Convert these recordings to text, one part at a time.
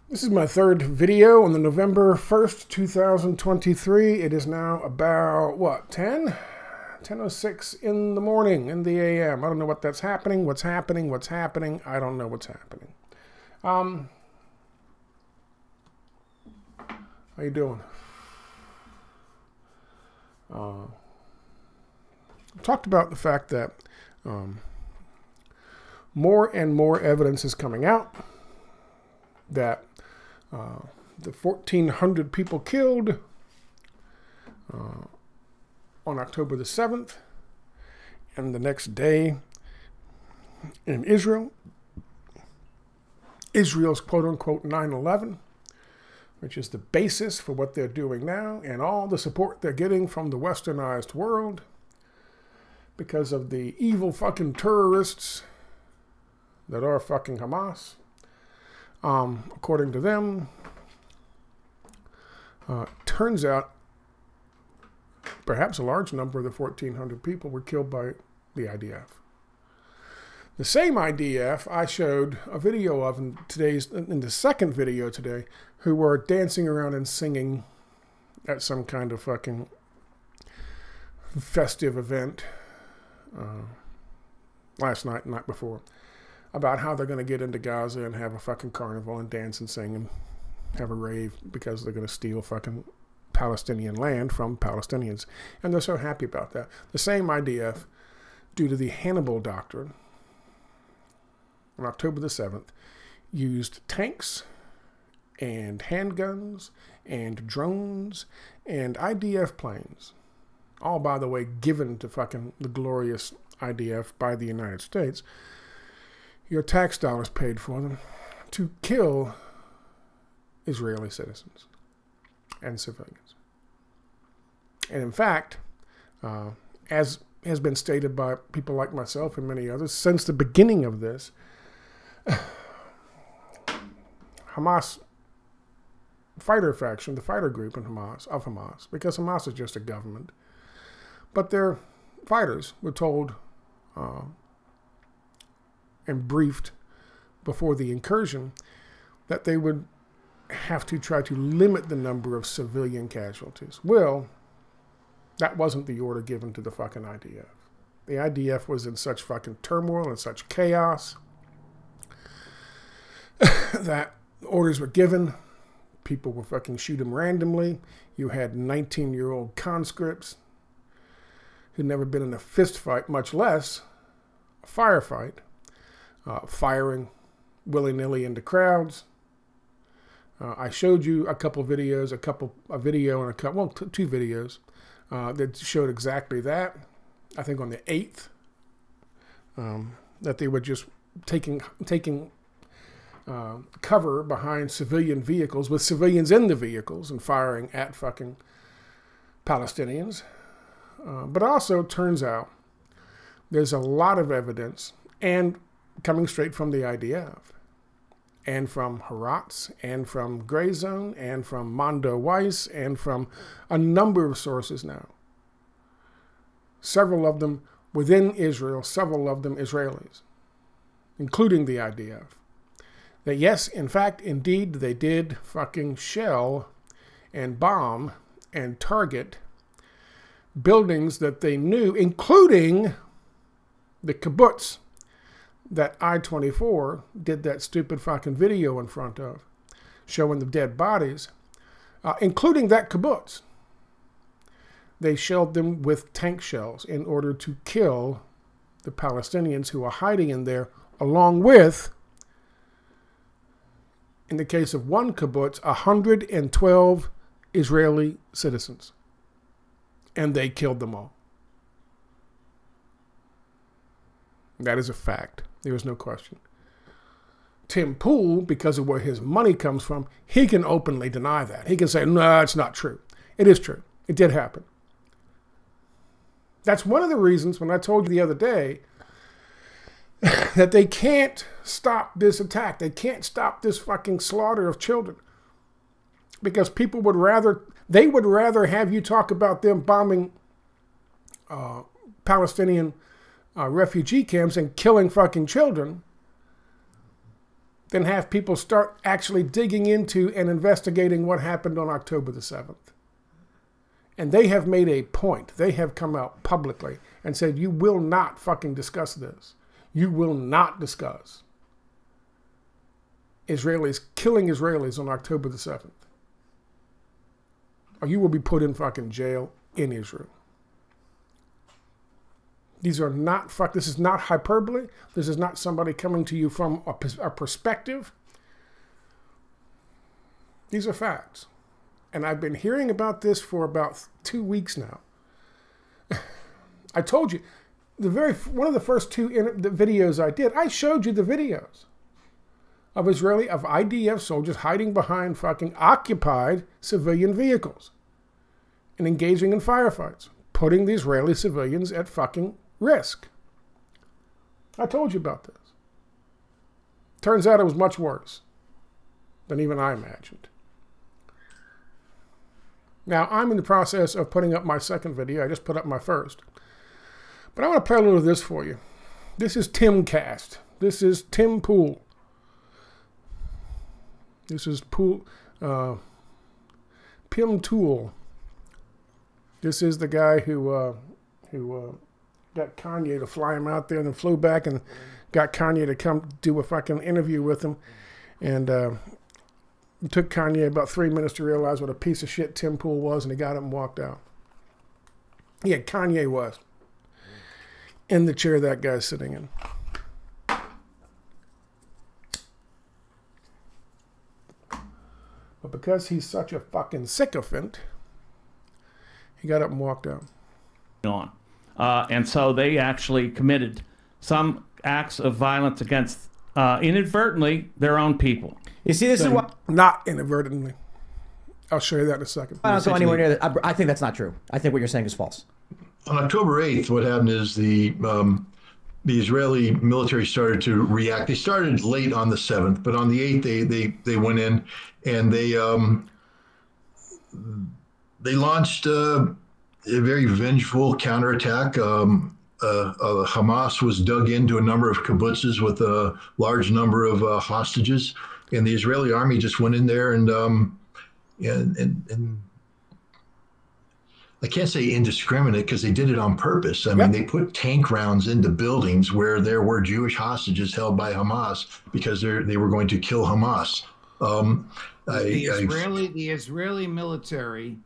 This is my third video on the November 1st, 2023. It is now about, what, 10:06 in the morning, in the AM. I don't know what that's happening, what's happening. I don't know what's happening. How you doing? Talked about the fact that more and more evidence is coming out that the 1,400 people killed on October the 7th and the next day in Israel, Israel's quote-unquote 9/11, which is the basis for what they're doing now and all the support they're getting from the westernized world because of the evil fucking terrorists that are fucking Hamas. According to them, turns out perhaps a large number of the 1,400 people were killed by the IDF. The same IDF I showed a video of in the second video today, who were dancing around and singing at some kind of fucking festive event last night and night before, about how they're going to get into Gaza and have a fucking carnival and dance and sing and have a rave because they're going to steal fucking Palestinian land from Palestinians. And they're so happy about that. The same IDF, due to the Hannibal Doctrine, on October the 7th, used tanks and handguns and drones and IDF planes, all, by the way, given to fucking the glorious IDF by the United States. Your tax dollars paid for them, to kill Israeli citizens and civilians. And in fact, as has been stated by people like myself and many others, since the beginning of this, Hamas fighter faction, the fighter group in Hamas, because Hamas is just a government, but their fighters were told and briefed before the incursion that they would have to try to limit the number of civilian casualties. Well, that wasn't the order given to the fucking IDF. The IDF was in such fucking turmoil and such chaos that orders were given. People were fucking shoot them randomly. You had 19-year-old conscripts who'd never been in a fist fight, much less a firefight, firing willy-nilly into crowds. I showed you a couple of videos, a video and two videos that showed exactly that. I think on the 8th, that they were just taking cover behind civilian vehicles with civilians in the vehicles and firing at fucking Palestinians. But also turns out there's a lot of evidence, and coming straight from the IDF, and from Haaretz, and from Gray Zone, and from Mondo Weiss, and from a number of sources now. Several of them within Israel, several of them Israelis, including the IDF. That yes, in fact, indeed, they did fucking shell and bomb and target buildings that they knew, including the kibbutz that I-24 did that stupid fucking video in front of, showing the dead bodies, including that kibbutz. They shelled them with tank shells in order to kill the Palestinians who are hiding in there, along with, in the case of one kibbutz, 112 Israeli citizens. And they killed them all. That is a fact. There is no question. Tim Pool, because of where his money comes from, he can openly deny that. He can say, no, it's not true. It is true. It did happen. That's one of the reasons when I told you the other day that they can't stop this attack. They can't stop this fucking slaughter of children. Because people would rather, they would rather have you talk about them bombing Palestinian refugee camps and killing fucking children than have people start actually digging into and investigating what happened on October the 7th. And they have made a point. They have come out publicly and said, you will not fucking discuss this. You will not discuss Israelis killing Israelis on October the 7th. Or you will be put in fucking jail in Israel. These are not, this is not hyperbole. This is not somebody coming to you from a perspective. These are facts. And I've been hearing about this for about 2 weeks now. I told you, one of the first two videos I did, I showed you the videos of IDF soldiers hiding behind fucking occupied civilian vehicles and engaging in firefights, putting the Israeli civilians at fucking risk. I told you about this. Turns out it was much worse than even I imagined. Now, I'm in the process of putting up my second video. I just put up my first. But I want to play a little of this for you. This is Timcast. This is Tim Pool. This is Pim Tool. This is the guy who got Kanye to fly him out there and then flew back and got Kanye to come do a fucking interview with him. And it took Kanye about 3 minutes to realize what a piece of shit Tim Pool was, and he got up and walked out. Yeah, Kanye was in the chair that guy's sitting in. But because he's such a fucking sycophant, he got up and walked out. And so they actually committed some acts of violence against, inadvertently, their own people. You see, this is what... Not inadvertently. I'll show you that in a second. I don't go anywhere near that. I think that's not true. I think what you're saying is false. On October 8th, what happened is the Israeli military started to react. They started late on the 7th, but on the 8th, they went in and they launched a very vengeful counterattack. Hamas was dug into a number of kibbutzes with a large number of hostages, and the Israeli army just went in there and I can't say indiscriminate because they did it on purpose. I mean, they put tank rounds into buildings where there were Jewish hostages held by Hamas because they were going to kill Hamas. The Israeli military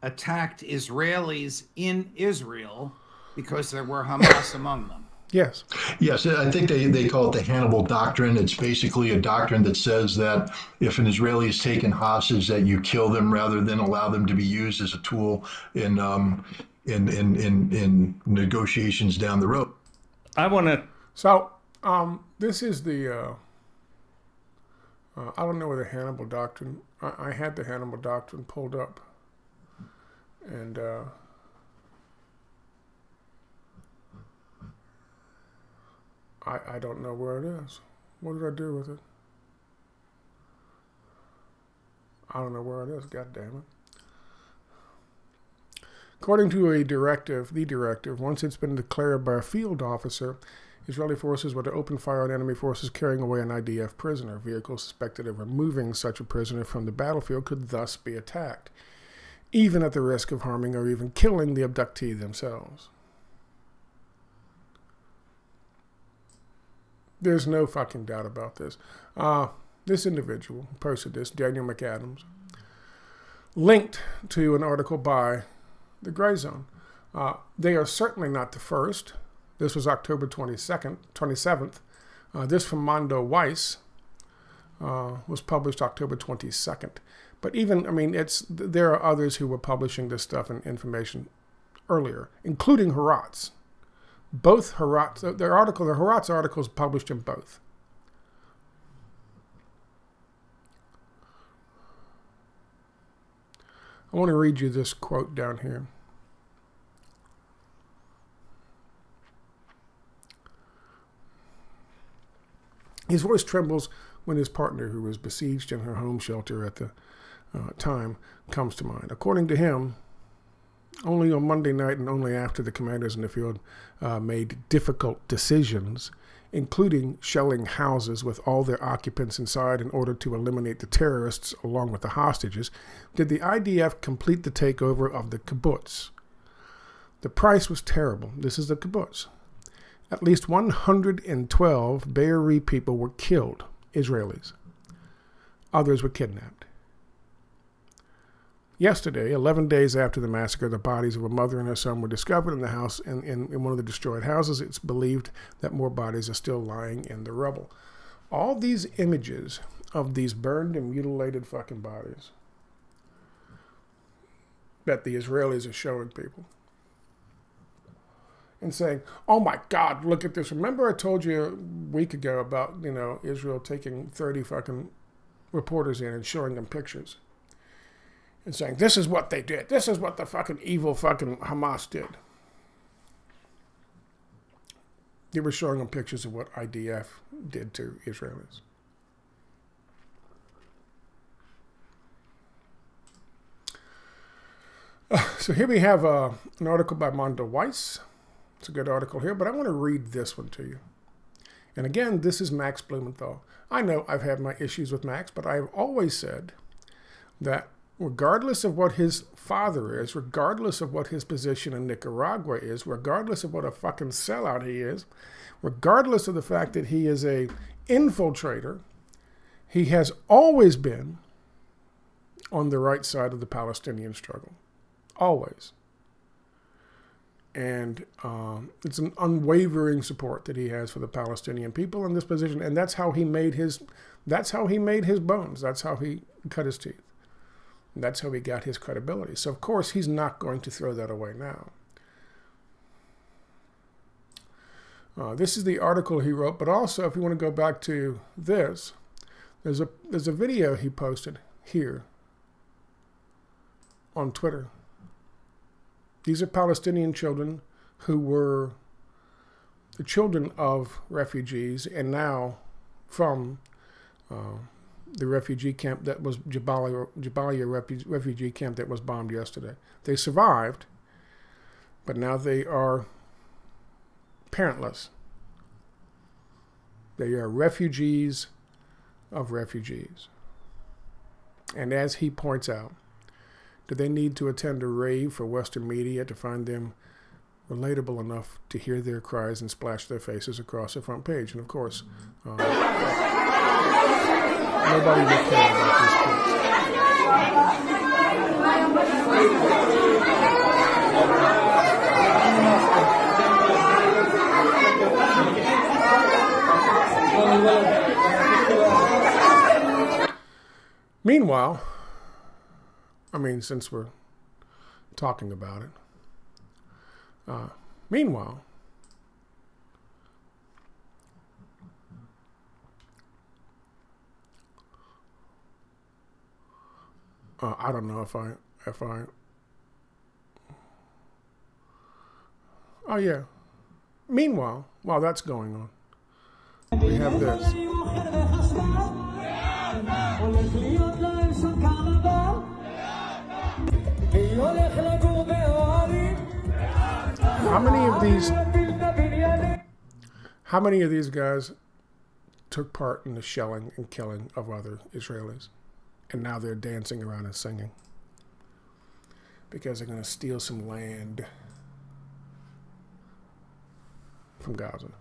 attacked Israelis in Israel because there were Hamas among them. Yes. Yes, I think they call it the Hannibal Doctrine. It's basically a doctrine that says that if an Israeli is taken hostage, that you kill them rather than allow them to be used as a tool in negotiations down the road. I want to... So, this is the... I don't know where the Hannibal Doctrine... I had the Hannibal Doctrine pulled up. And... I don't know where it is. What did I do with it? I don't know where it is, god damn it. According to the directive, once it's been declared by a field officer, Israeli forces were to open fire on enemy forces carrying away an IDF prisoner. Vehicles suspected of removing such a prisoner from the battlefield could thus be attacked, even at the risk of harming or even killing the abductee themselves. There's no fucking doubt about this. This individual posted this, Daniel McAdams, linked to an article by the Gray Zone. They are certainly not the first. This was October 27th. This from Mondo Weiss was published October 22nd. But even, I mean, there are others who were publishing this stuff and information earlier, including Haratz. Both Haratz, the Haratz article is published in both. I want to read you this quote down here. His voice trembles when his partner, who was besieged in her home shelter at the time, comes to mind. According to him, only on Monday night and only after the commanders in the field made difficult decisions including shelling houses with all their occupants inside in order to eliminate the terrorists along with the hostages, did the IDF complete the takeover of the kibbutz. The price was terrible. This is the kibbutz. At least 112 Be'eri people were killed, Israelis. Others were kidnapped. Yesterday, 11 days after the massacre, the bodies of a mother and her son were discovered in the house in one of the destroyed houses. It's believed that more bodies are still lying in the rubble. All these images of these burned and mutilated fucking bodies that the Israelis are showing people and saying, oh my God, look at this. Remember I told you a week ago about, you know, Israel taking 30 fucking reporters in and showing them pictures and saying, this is what they did. This is what the fucking evil fucking Hamas did. They were showing them pictures of what IDF did to Israelis. So here we have an article by Mondo Weiss. It's a good article here, but I want to read this one to you. And again, this is Max Blumenthal. I know I've had my issues with Max, but I've always said that regardless of what his father is, regardless of what his position in Nicaragua is, regardless of what a fucking sellout he is, regardless of the fact that he is a infiltrator, he has always been on the right side of the Palestinian struggle. Always. And it's an unwavering support that he has for the Palestinian people in this position, and that's how he made his bones. That's how he cut his teeth. And that's how he got his credibility. So of course he's not going to throw that away now. This is the article he wrote, but also if you want to go back to this, there's a video he posted here on Twitter. These are Palestinian children who were the children of refugees and now from the refugee camp that was Jabalia refugee camp that was bombed yesterday. They survived, but now they are parentless. They are refugees of refugees. And as he points out, do they need to attend a rave for Western media to find them relatable enough to hear their cries and splash their faces across the front page? And of course, nobody will care about these kids. Meanwhile, I mean, since we're talking about it, meanwhile, I don't know if I, oh yeah, meanwhile, while that's going on, we have this. How many of these guys took part in the shelling and killing of other Israelis? And now they're dancing around and singing because they're going to steal some land from Gaza.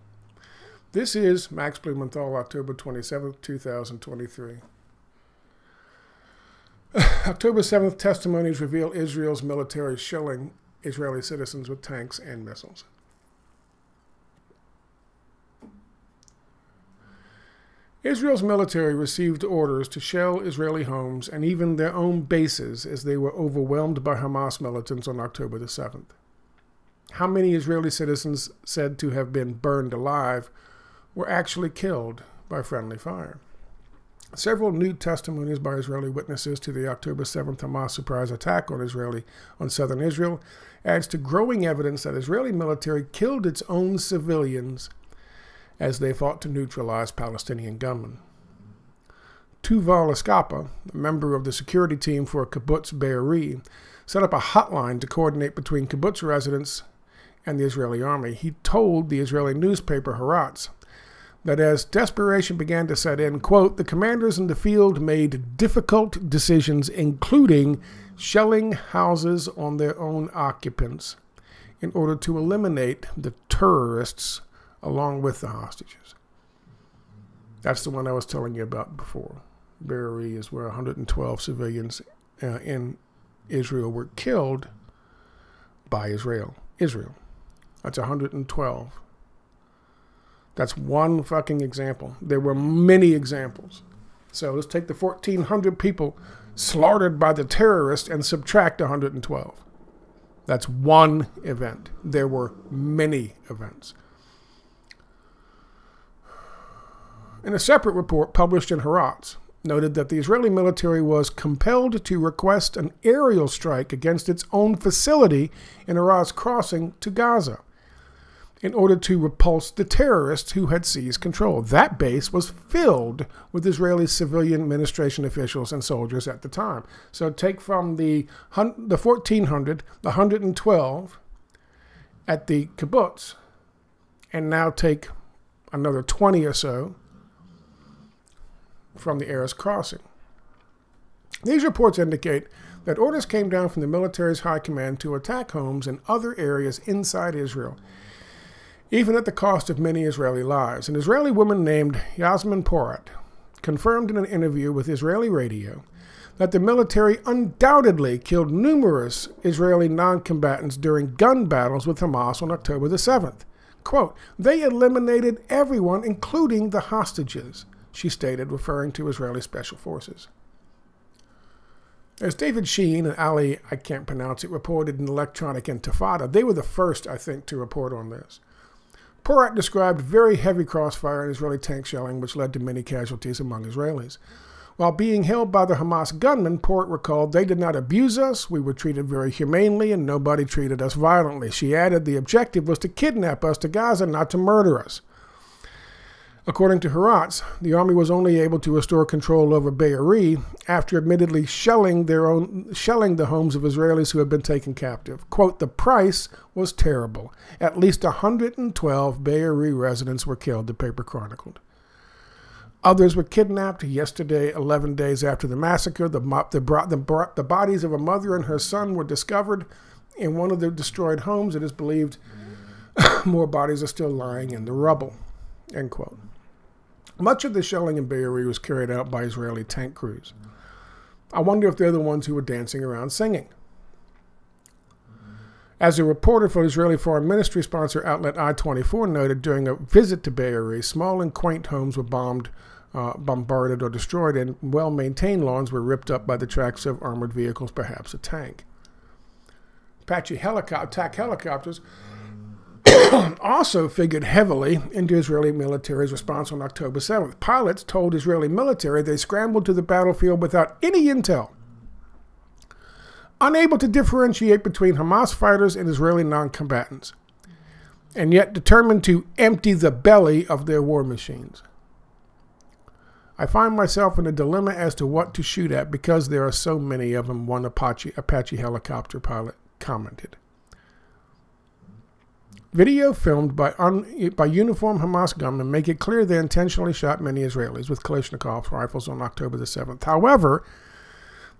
This is Max Blumenthal, October 27th, 2023. October 7th, testimonies reveal Israel's military shelling Israeli citizens with tanks and missiles. Israel's military received orders to shell Israeli homes and even their own bases as they were overwhelmed by Hamas militants on October the 7th. How many Israeli citizens said to have been burned alive were actually killed by friendly fire? Several new testimonies by Israeli witnesses to the October 7th Hamas surprise attack on southern Israel adds to growing evidence that Israeli military killed its own civilians as they fought to neutralize Palestinian gunmen. Tuval Escapa, a member of the security team for Kibbutz Be'eri, set up a hotline to coordinate between kibbutz residents and the Israeli army. He told the Israeli newspaper Haaretz that as desperation began to set in, quote, the commanders in the field made difficult decisions, including shelling houses on their own occupants in order to eliminate the terrorists along with the hostages. That's the one I was telling you about before. Be'eri is where 112 civilians in Israel were killed by Israel. That's 112. That's one fucking example. There were many examples. So let's take the 1,400 people slaughtered by the terrorists and subtract 112. That's one event. There were many events. In a separate report published in Haaretz, noted that the Israeli military was compelled to request an aerial strike against its own facility in Arras crossing to Gaza in order to repulse the terrorists who had seized control. That base was filled with Israeli civilian administration officials and soldiers at the time. So take from the 1,400, the 112 at the kibbutz, and now take another 20 or so from the Arras crossing. These reports indicate that orders came down from the military's high command to attack homes and other areas inside Israel, even at the cost of many Israeli lives. An Israeli woman named Yasmin Porat confirmed in an interview with Israeli radio that the military undoubtedly killed numerous Israeli non-combatants during gun battles with Hamas on October the 7th. Quote, they eliminated everyone, including the hostages, she stated, referring to Israeli special forces. As David Sheen and Ali, I can't pronounce it, reported in Electronic Intifada, they were the first, I think, to report on this. Porat described very heavy crossfire and Israeli tank shelling, which led to many casualties among Israelis. While being held by the Hamas gunmen, Porat recalled, they did not abuse us, we were treated very humanely, and nobody treated us violently. She added the objective was to kidnap us to Gaza, not to murder us. According to Haaretz, the army was only able to restore control over Be'eri after admittedly shelling the homes of Israelis who had been taken captive. Quote, the price was terrible. At least 112 Be'eri residents were killed, the paper chronicled. Others were kidnapped. Yesterday, 11 days after the massacre, the bodies of a mother and her son were discovered in one of the destroyed homes. It is believed more bodies are still lying in the rubble. End quote. Much of the shelling in Be'eri was carried out by Israeli tank crews. I wonder if they're the ones who were dancing around singing. As a reporter for Israeli Foreign Ministry sponsor outlet I-24 noted, during a visit to Be'eri, small and quaint homes were bombarded or destroyed, and well-maintained lawns were ripped up by the tracks of armored vehicles, perhaps a tank. Apache attack helicopters also figured heavily into Israeli military's response on October 7th. Pilots told Israeli military they scrambled to the battlefield without any intel, unable to differentiate between Hamas fighters and Israeli non-combatants, and yet determined to empty the belly of their war machines. I find myself in a dilemma as to what to shoot at because there are so many of them, one Apache helicopter pilot commented. Video filmed by uniformed Hamas gunmen make it clear they intentionally shot many Israelis with Kalashnikov rifles on October the 7th. However,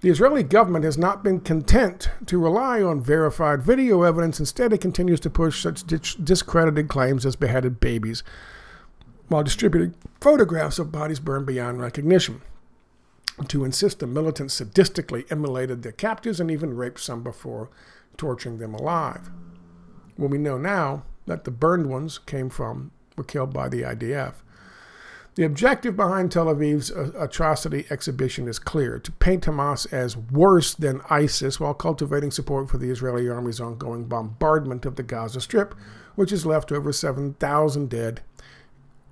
the Israeli government has not been content to rely on verified video evidence. Instead, it continues to push such discredited claims as beheaded babies while distributing photographs of bodies burned beyond recognition, to insist the militants sadistically immolated their captives and even raped some before torturing them alive. Well, we know now that the burned ones were killed by the IDF. The objective behind Tel Aviv's atrocity exhibition is clear: to paint Hamas as worse than ISIS while cultivating support for the Israeli army's ongoing bombardment of the Gaza Strip, which has left over 7,000 dead.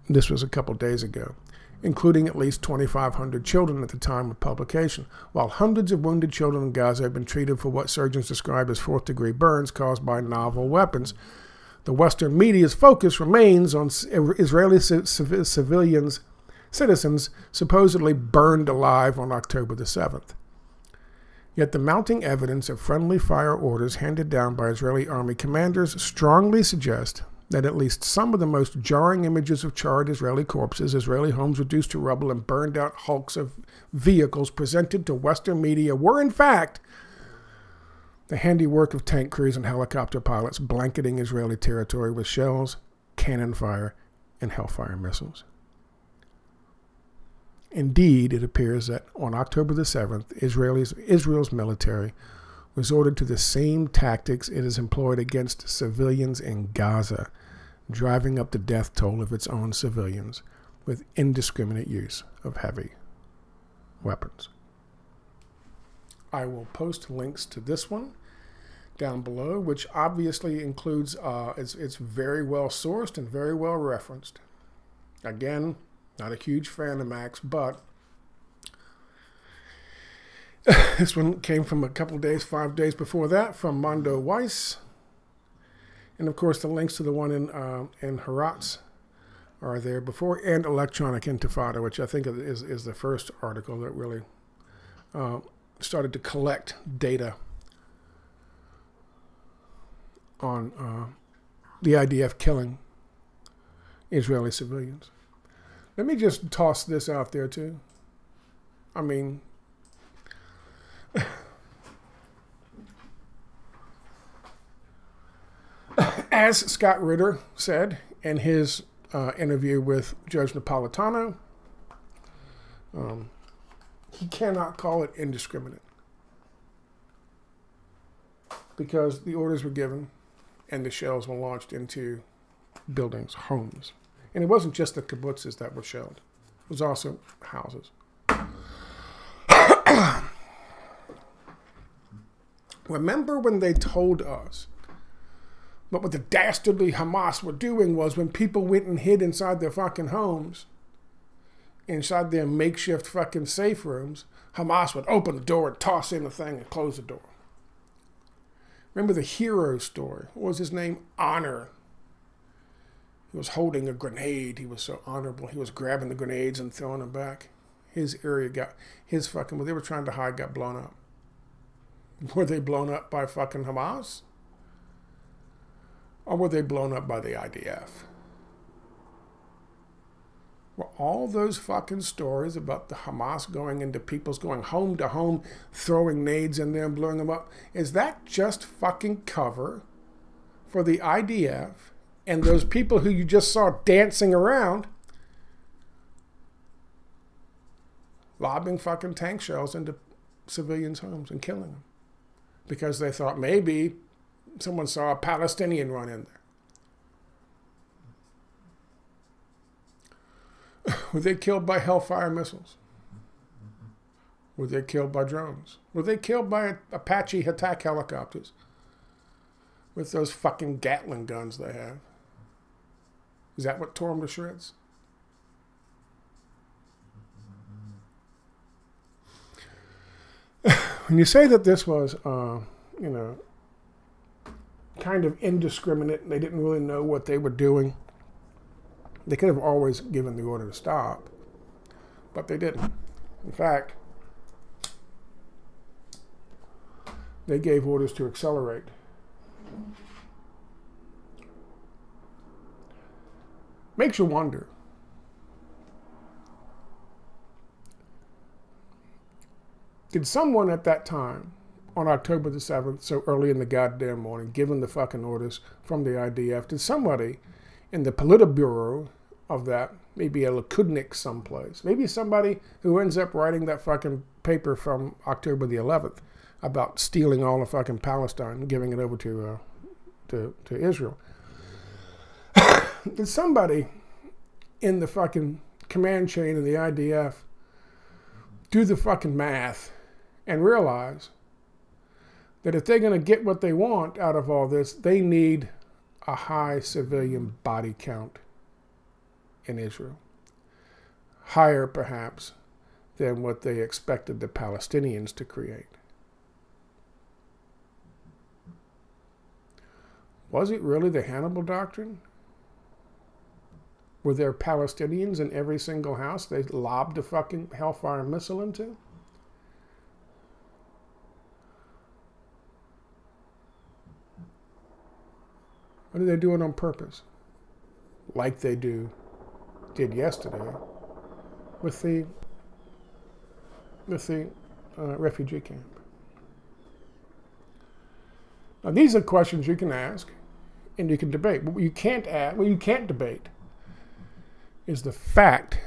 This was a couple days ago, including at least 2,500 children at the time of publication, while hundreds of wounded children in Gaza have been treated for what surgeons describe as fourth-degree burns caused by novel weapons. The Western media's focus remains on Israeli citizens supposedly burned alive on October the 7th. Yet the mounting evidence of friendly fire orders handed down by Israeli army commanders strongly suggest that at least some of the most jarring images of charred Israeli corpses, Israeli homes reduced to rubble, and burned out hulks of vehicles presented to Western media were, in fact, the handiwork of tank crews and helicopter pilots blanketing Israeli territory with shells, cannon fire, and Hellfire missiles. Indeed, it appears that on October the 7th, Israel's military resorted to the same tactics it has employed against civilians in Gaza, driving up the death toll of its own civilians with indiscriminate use of heavy weapons. I will post links to this one down below, which obviously includes, it's very well sourced and very well referenced. Again, not a huge fan of Max, but this one came from a couple days, 5 days before that, from Mondo Weiss. And of course, the links to the one in Haaretz are there before, and Electronic Intifada, which I think is the first article that really started to collect data on the IDF killing Israeli civilians. Let me just toss this out there too. I mean, as Scott Ritter said in his interview with Judge Napolitano, he cannot call it indiscriminate because the orders were given and the shells were launched into buildings, homes. And it wasn't just the kibbutzes that were shelled. It was also houses. Remember when they told us but what the dastardly Hamas were doing was when people went and hid inside their fucking homes, inside their makeshift fucking safe rooms, Hamas would open the door and toss in the thing and close the door. Remember the hero story? What was his name? Honor. He was holding a grenade. He was so honorable. He was grabbing the grenades and throwing them back. His area got, his fucking, what they were trying to hide got blown up. Were they blown up by fucking Hamas? Or were they blown up by the IDF? Were all those fucking stories about the Hamas going into people's, going home to home, throwing nades in there and blowing them up, is that just fucking cover for the IDF and those people who you just saw dancing around lobbing fucking tank shells into civilians' homes and killing them? Because they thought maybe someone saw a Palestinian run in there. Were they killed by Hellfire missiles? Were they killed by drones? Were they killed by Apache attack helicopters with those fucking Gatling guns they have? Is that what tore them to shreds? When you say that this was, you know, kind of indiscriminate, and they didn't really know what they were doing, they could have always given the order to stop, but they didn't. In fact, they gave orders to accelerate. Makes you wonder. Did someone at that time, on October the 7th, so early in the goddamn morning, given the fucking orders from the IDF, did somebody in the Politburo of that, maybe a Lakudnik someplace, maybe somebody who ends up writing that fucking paper from October the 11th about stealing all of fucking Palestine and giving it over to Israel. Did somebody in the fucking command chain of the IDF do the fucking math and realize that if they're going to get what they want out of all this, they need a high civilian body count in Israel? Higher, perhaps, than what they expected the Palestinians to create. Was it really the Hannibal Doctrine? Were there Palestinians in every single house they lobbed a fucking Hellfire missile into? Or did they do it on purpose? like they did yesterday with the refugee camp. Now, these are questions you can ask and you can debate. But what you can't debate is the fact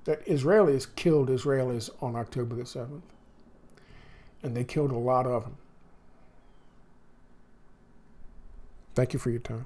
that Israelis killed Israelis on October the 7th. And they killed a lot of them. Thank you for your time.